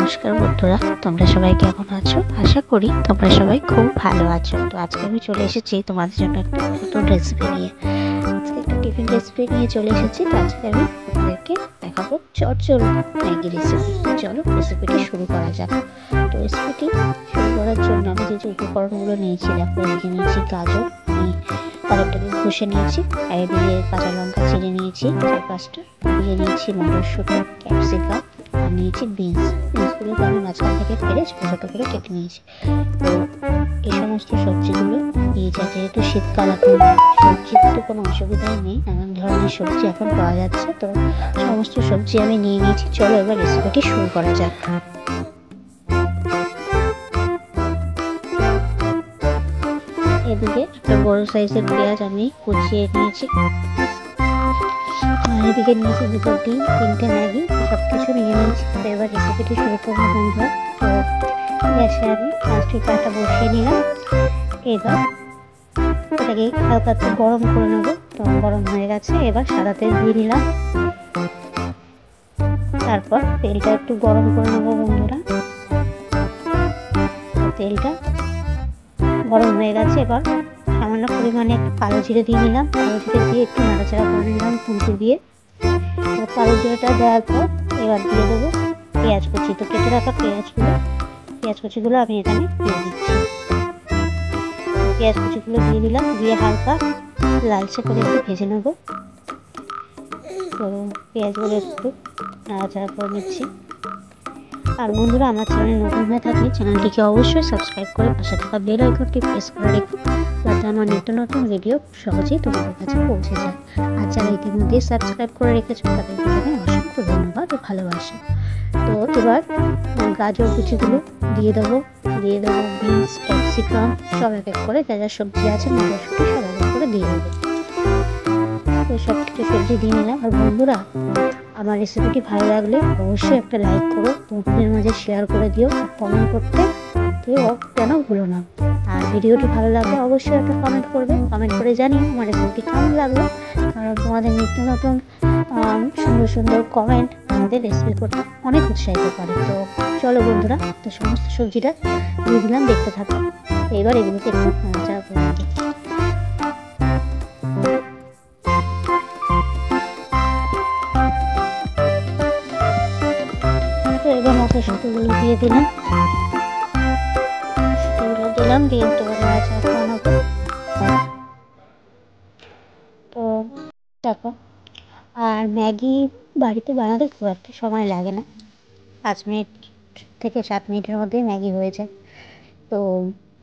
নমস্কার বন্ধুরা, তোমরা সবাই কেমন আছো? আশা করি তোমরা সবাই খুব ভালো আছো। তো আজকে আমি চলে এসেছি তোমাদের জন্য একটা নতুন রেসিপি নিয়ে। আজকে একটা টিফিন রেসিপি নিয়ে চলে এসেছি। তো আজকে আমি তোমাদেরকে দেখাবো চটজলদি ম্যাগি রেসিপি। চলো রেসিপিটি শুরু করা যাক। তো রেসিপিটি শুরু করার জন্য আমি যে উপকরণগুলো নিয়েছি, দেখো এদিকে নিয়েছি গাজর, আমি গাজরটাকে ঘষে নিয়েছি, আর এদিকে কাঁচা লঙ্কা চিড়ে নিয়েছি 4-5টা, এদিকে নিয়েছি মটরশুঁটি, ক্যাপসিকাম, আর নিয়েছি বিনসগুলোকে আমি মাঝখান থেকে ফেলে ছোটো ছোটো করে কেটে নিয়েছি। তো এই সমস্ত সবজিগুলো দিয়েছি। যেহেতু শীতকাল, এখন সবজির তো কোনো অসুবিধাই নেই, নানান ধরনের সবজি এখন পাওয়া যাচ্ছে। তো সমস্ত সবজি আমি নিয়ে নিয়েছি। চলো এবার রেসিপিটি শুরু করা যাক। এদিকে একটা বড় সাইজের পেঁয়াজ আমি কুচিয়ে নিয়েছি, এদিকে নিয়েছি 2টো ডিম, 3টে ম্যাগি, সব কিছু নিয়ে নিয়েছি। তো এবার রেসিপিটি শুরু করবো বন্ধুরা। তো গ্যাসে আমি প্লাস্টিকটা বসিয়ে নিলাম। এবার এটাকে হালকা একটু গরম করে নেবো। তো গরম হয়ে গেছে, এবার সাদা তেল দিয়ে নিলাম। তারপর তেলটা একটু গরম করে নেবো বন্ধুরা। তেলটা গরম হয়ে গেছে, এবার সামান্য পরিমাণে একটু কালো জিরে দিয়ে নিলাম। কালো জিরে দিয়ে একটু নাড়াচাড়া করে নিলাম খুন্তি দিয়ে। কালো জিরেটা দেওয়ার পর এবার দিয়ে দেবো পেঁয়াজ কুচি। তো কেটে রাখা পেঁয়াজ কুচিগুলো আমি এখানে দিয়ে দিচ্ছি। পেঁয়াজ কুচিগুলো দিয়ে দিলাম, দিয়ে হালকা লালচে করে একটু ভেজে নেব। তো পেঁয়াজগুলো একটু নাড়াচাড়া করে নিচ্ছি। আর বন্ধুরা, আমার চ্যানেল নতুন হয়ে থাকলে চ্যানেলটিকে অবশ্যই সাবস্ক্রাইব করে পাশে থাকা বেল আইকনটি প্রেস করে রেখো, যাতে আমার নিত্য নতুন ভিডিও সহজেই তোমাদের কাছে পৌঁছে যায়। আর যারা ইতিমধ্যে সাবস্ক্রাইব করে রেখেছো তাদেরকে জানাই অসংখ্য ধন্যবাদ ও ভালোবাসা। তো এবার গাজর কুচিগুলো দিয়ে দেবো বিনস, ক্যাপসিকাম, সব এক এক করে যা যা সবজি আছে মটরশুঁটি সব এক এক করে দিয়ে দেবো। তো সব কিছু সবজি দিয়ে নিলাম। আর বন্ধুরা, আমার রেসিপিটি ভালো লাগলে অবশ্যই একটা লাইক করো, বন্ধুদের মাঝে শেয়ার করে দিও, আর কমেন্ট করতে কেউ যেন ভুলো না। আর ভিডিওটি ভালো লাগলে অবশ্যই একটা কমেন্ট করবে, কমেন্ট করে জানিও আমার রেসিপিটি কেমন লাগলো, কারণ তোমাদের নিত্য নতুন সুন্দর সুন্দর কমেন্ট আমাদের রেসিপি করতে অনেক উৎসাহিত করে। তো চলো বন্ধুরা, তো সমস্ত সবজিটা দিয়ে দিলাম, দেখতে থাকো। এবার এগুলোকে একটু নাড়াচাড়া করে নেবো। এবার মটরশুঁটিগুলো দিয়ে দিলাম, দিয়ে একটু নাড়াচাড়া করে নেবো। তো দেখো, আর ম্যাগি বাড়িতে বানাতে খুব একটা সময় লাগে না, 5 মিনিট থেকে 7 মিনিটের মধ্যেই ম্যাগি হয়ে যায়। তো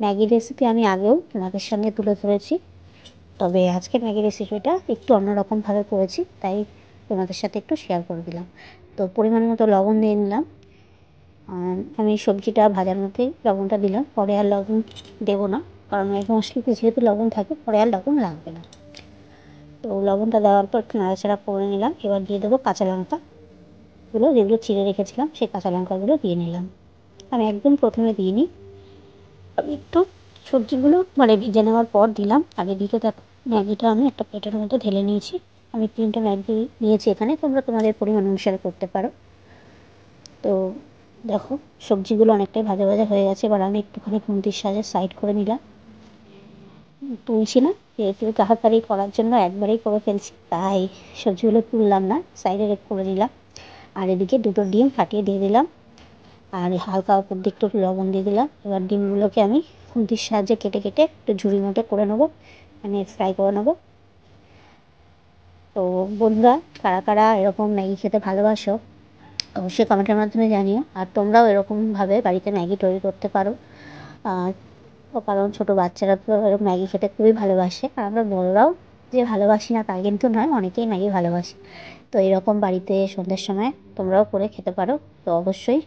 ম্যাগির রেসিপি আমি আগেও তোমাদের সঙ্গে তুলে ধরেছি, তবে আজকের ম্যাগি রেসিপিটা একটু অন্যরকমভাবে করেছি, তাই তোমাদের সাথে একটু শেয়ার করে দিলাম। তো পরিমাণ মতো লবণ দিয়ে নিলাম। আমি সবজিটা ভাজার মধ্যেই লবণটা দিলাম, পরে আর লবণ দেবো না, কারণ এই মশলাতে যেহেতু লবণ থাকে পরে আর লবণ লাগবে না। তো লবণটা দেওয়ার পর একটু নাড়াচাড়া করে নিলাম। এবার দিয়ে দেবো কাঁচা লঙ্কাগুলো, যেগুলো চিড়ে রেখেছিলাম সেই কাঁচা লঙ্কাগুলো দিয়ে নিলাম। আমি একদম প্রথমে দিইনি, আমি একটু সবজিগুলো ভেজে নেওয়ার পর দিলাম। আগে দিকে ম্যাগিটা আমি একটা প্লেটের মধ্যে ঢেলে নিয়েছি। আমি 3টে ম্যাগি নিয়েছি এখানে, তোমরা তোমাদের পরিমাণ অনুসারে করতে পারো। তো দেখো, সবজিগুলো অনেকটাই ভাজা ভাজা হয়ে গেছে। এবার আমি একটুখানি খুন্তির সাহায্যে সাইড করে নিলাম, তুলছি না, যেহেতু তাড়াতাড়ি করার জন্য একবারেই করে ফেলছি, তাই সবজিগুলো তুললাম না, সাইডে করে নিলাম। আর এদিকে 2টো ডিম ফাটিয়ে দিয়ে দিলাম, আর হালকা উপর দিকে একটু লবণ দিয়ে দিলাম। এবার ডিমগুলোকে আমি খুন্তির সাহায্যে কেটে কেটে একটু ঝুড়ির মতো করে নেবো, মানে ফ্রাই করে নেবো। তো বন্ধুরা, কারা কারা এরকম ম্যাগি খেতে ভালোবাসো অবশ্যই কমেন্টের মাধ্যমে জানিও। আর তোমরাও এরকমভাবে বাড়িতে ম্যাগি তৈরি করতে পারো, কারণ ছোটো বাচ্চারা তো এরকম ম্যাগি খেতে খুবই ভালোবাসে। আর আমরা বড়রাও যে ভালোবাসি না তা কিন্তু নয়, অনেকেই ম্যাগি ভালোবাসে। তো এরকম বাড়িতে সন্ধ্যের সময় তোমরাও করে খেতে পারো। তো অবশ্যই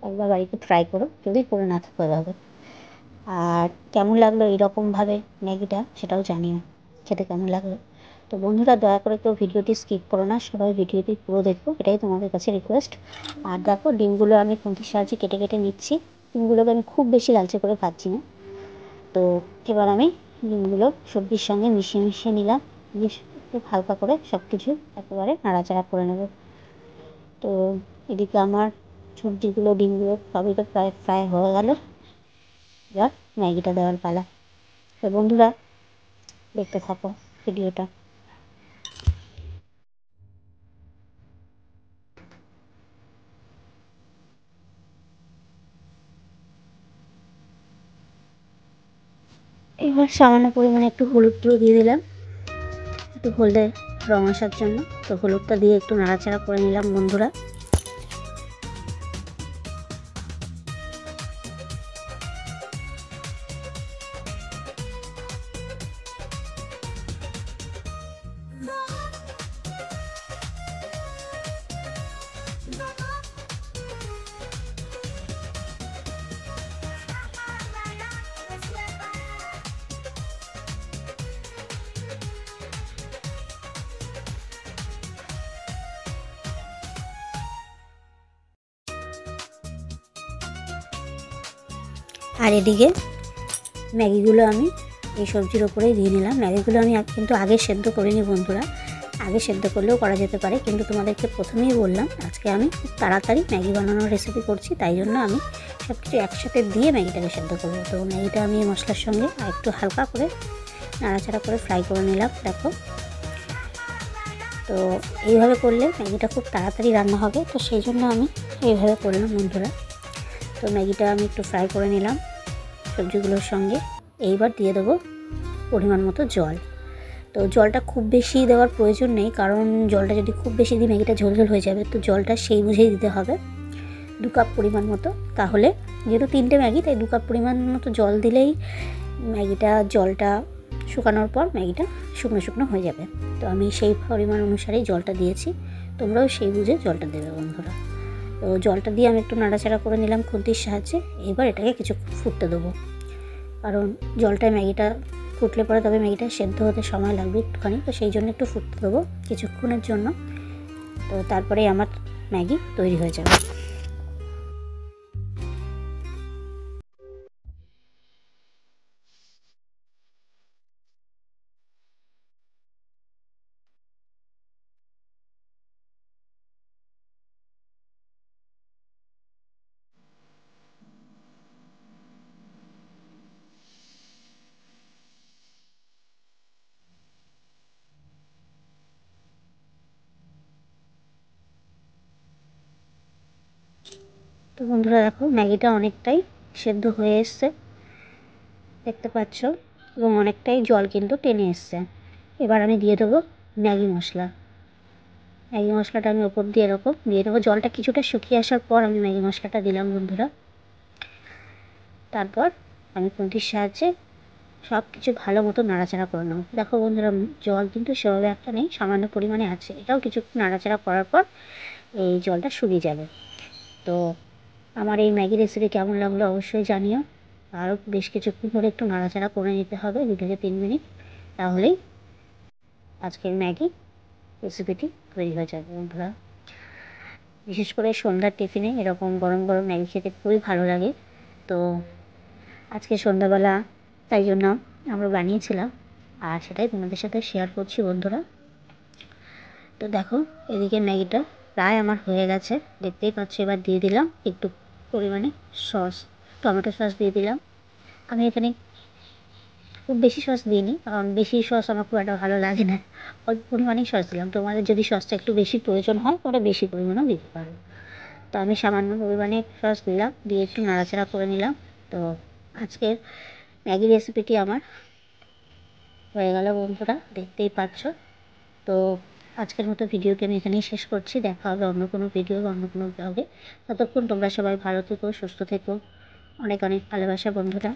একবার বাড়িতে ট্রাই করো, যদি করে না থাকো এভাবে। আর কেমন লাগলো এইরকমভাবে ম্যাগিটা সেটাও জানিও, খেতে কেমন লাগলো। তো বন্ধুরা, দয়া করে কেউ ভিডিওটি স্কিপ করো না, সবাই ভিডিওটি পুরো দেখো, এটাই তোমাদের কাছে রিকোয়েস্ট। আর দেখো, ডিমগুলো আমি খুন্তির সাহায্যে কেটে কেটে নিচ্ছি। ডিমগুলোকে আমি খুব বেশি লালচে করে ভাজছি না। তো এবার আমি ডিমগুলো সবজির সঙ্গে মিশিয়ে নিলাম, একটু হালকা করে সব কিছু একেবারে নাড়াচাড়া করে নেব। তো এদিকে আমার সবজিগুলো ডিমগুলো সবই তো প্রায় ফ্রাই হয়ে গেল। এবার ম্যাগিটা দেওয়ার পালা। তো বন্ধুরা দেখতে থাকো ভিডিওটা। এবার সামান্য পরিমাণে একটু হলুদ গুঁড়ো দিয়ে দিলাম, একটু হলদে রঙ আসার জন্য। তো হলুদটা দিয়ে একটু নাড়াচাড়া করে নিলাম বন্ধুরা। আর এদিকে ম্যাগিগুলো আমি এই সবজির ওপরেই দিয়ে নিলাম। ম্যাগিগুলো আমি কিন্তু আগে সেদ্ধ করিনি বন্ধুরা, আগে সেদ্ধ করলেও করা যেতে পারে, কিন্তু তোমাদেরকে প্রথমেই বললাম আজকে আমি খুব তাড়াতাড়ি ম্যাগি বানানোর রেসিপি করছি, তাই জন্য আমি সব কিছু একসাথে দিয়ে ম্যাগিটাকে সেদ্ধ করবো। তো ম্যাগিটা আমি মশলার সঙ্গে আর একটু হালকা করে নাড়াচাড়া করে ফ্রাই করে নিলাম। দেখো, তো এইভাবে করলে ম্যাগিটা খুব তাড়াতাড়ি রান্না হবে, তো সেই জন্য আমি এইভাবে করলাম বন্ধুরা। তো ম্যাগিটা আমি একটু ফ্রাই করে নিলাম সবজিগুলোর সঙ্গে। এইবার দিয়ে দেবো পরিমাণ মতো জল। তো জলটা খুব বেশি দেওয়ার প্রয়োজন নেই, কারণ জলটা যদি খুব বেশি দিই ম্যাগিটা ঝোল ঝোল হয়ে যাবে। তো জলটা সেই বুঝেই দিতে হবে, 2 কাপ পরিমাণ মতো। তাহলে যেহেতু 3টে ম্যাগি, তাই 2 কাপ পরিমাণ মতো জল দিলেই ম্যাগিটা জলটা শুকানোর পর ম্যাগিটা শুকনো শুকনো হয়ে যাবে। তো আমি সেই পরিমাণ অনুসারেই জলটা দিয়েছি, তোমরাও সেই বুঝে জলটা দেবে বন্ধুরা। তো জলটা দিয়ে আমি একটু নাড়াচাড়া করে নিলাম খুন্তির সাহায্যে। এবার এটাকে কিছুক্ষণ ফুটতে দেবো, কারণ জলটায় ম্যাগিটা ফুটলে পরে তবে ম্যাগিটা সেদ্ধ হতে সময় লাগবে একটুখানি, তো সেই জন্য একটু ফুটতে দেবো কিছুক্ষণের জন্য। তো তারপরেই আমার ম্যাগি তৈরি হয়ে যাবে। তো বন্ধুরা দেখো, ম্যাগিটা অনেকটাই সেদ্ধ হয়ে এসছে দেখতে পাচ্ছ, এবং অনেকটাই জল কিন্তু টেনে এসছে। এবার আমি দিয়ে দেবো ম্যাগি মশলা। ম্যাগি মশলাটা আমি ওপর দিয়ে এরকম দিয়ে দেবো। জলটা কিছুটা শুকিয়ে আসার পর আমি ম্যাগি মশলাটা দিলাম বন্ধুরা। তারপর আমি খুন্তির সাহায্যে সব কিছু ভালো মতো নাড়াচাড়া করে নেব। দেখো বন্ধুরা, জল কিন্তু সেভাবে একটা নেই, সামান্য পরিমাণে আছে। এটাও কিছু নাড়াচাড়া করার পর এই জলটা শুকিয়ে যাবে। তো আমার এই ম্যাগি রেসিপি কেমন লাগলো অবশ্যই জানিও। আরও বেশ কিছুক্ষণ ধরে একটু নাড়াচাড়া করে নিতে হবে, 2 থেকে 3 মিনিট, তাহলেই আজকের ম্যাগি রেসিপিটি তৈরি হয়ে যাবে বন্ধুরা। বিশেষ করে সন্ধ্যার টিফিনে এরকম গরম গরম ম্যাগি খেতে খুবই ভালো লাগে। তো আজকে সন্ধ্যাবেলা তাই জন্য আমরা বানিয়েছিলাম, আর সেটাই তোমাদের সাথে শেয়ার করছি বন্ধুরা। তো দেখো, এদিকে ম্যাগিটা প্রায় আমার হয়ে গেছে, দেখতেই পাচ্ছ। এবার দিয়ে দিলাম একটু পরিমাণে সস, টমেটো সস দিয়ে দিলাম। আমি এখানে খুব বেশি সস দিইনি, কারণ বেশি সস আমার খুব একটা ভালো লাগে না, অল্প পরিমাণেই সস দিলাম। তোমাদের যদি সসটা একটু বেশি প্রয়োজন হয় তোমরা বেশি পরিমাণেও দিতে পারো। তো আমি সামান্য পরিমাণে সস দিলাম, দিয়ে একটু নাড়াচাড়া করে নিলাম। তো আজকের ম্যাগি রেসিপিটি আমার হয়ে গেল বন্ধুরা, দেখতেই পাচ্ছ। তো আজকের মতো ভিডিওকে আমি এখানেই শেষ করছি। দেখা হবে অন্য কোনো ভিডিও বা অন্য কোনো ব্লগে। ততক্ষণ তোমরা সবাই ভালো থেকো, সুস্থ থেকো। অনেক অনেক ভালোবাসা বন্ধুরা।